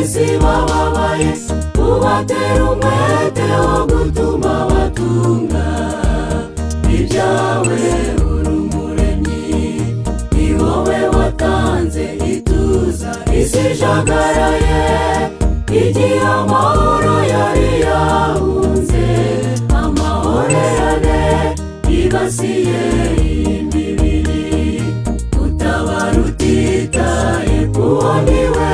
ab'isi bababaye, ubatera umwete wo gutuma batunga ibyawe. Uri Umuremyi, ni wowe watanze ituza isi ijagaraye, igihe amahoro yari yahunze, amahorerane yibasiye imibiri, utabara utitaye kuwo ni we.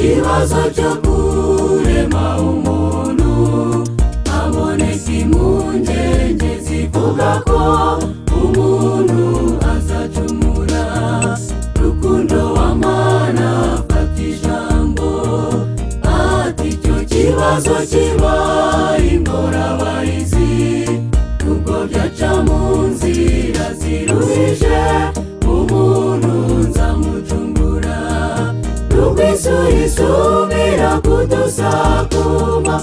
Ikibazo cyo kurema umuntu, haboneka impungenge zivuga ko umuntu azacumura. Rukundo wa Mana afata ijambo, ati icyo kibazo kibaye ingorabahizi, nubwo byaca mu nzira ziruhije, umuntu nzamucungura. Isubira kudusakuma,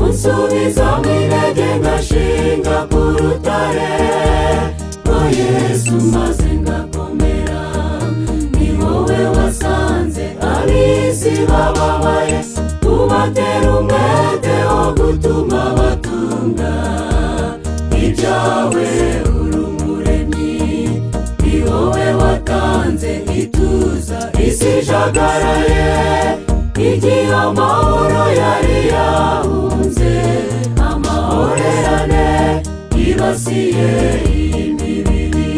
unsubizamo intege ngashinga ku rutare rwa Yesu maze ngakomera. Ni wowe wasanze ab'isi bababaye, ubatera umwete wo gutuma batunga ibyawe. Uri Umuremyi, ni wowe watanze ituza isi ijagaraye, igihe amahoro yari yahunze, amahorerane yibasiye imibiri,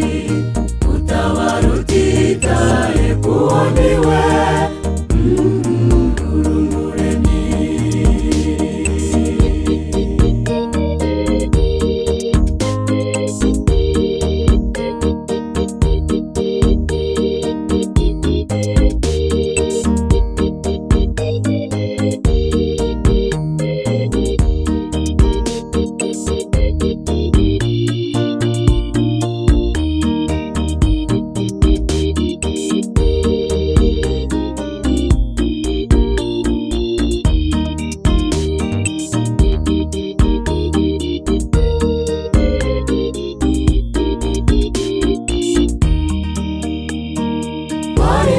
utabara utitaye kuwo ni we.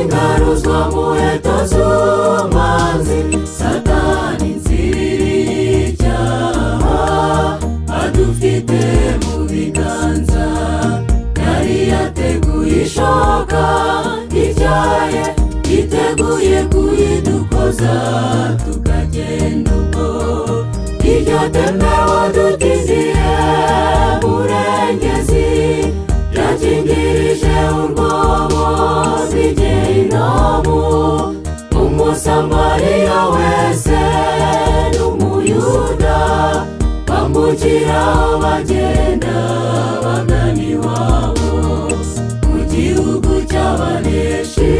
Ingaruzwa muheto z'umwanzi, Satani nziririye icyaha, adufite mu biganza. Yari yateguye ishoka ityaye, yiteguye kuyidukoza tukagenda ubwo. Iryo teme wadutindiye Murengezi, yakingirije urwobo rw'Igehinomu. Umusamariya wese n'Umuyuda bambukira aho bagenda bagana iwabo mu gihugu cy'abaneshi.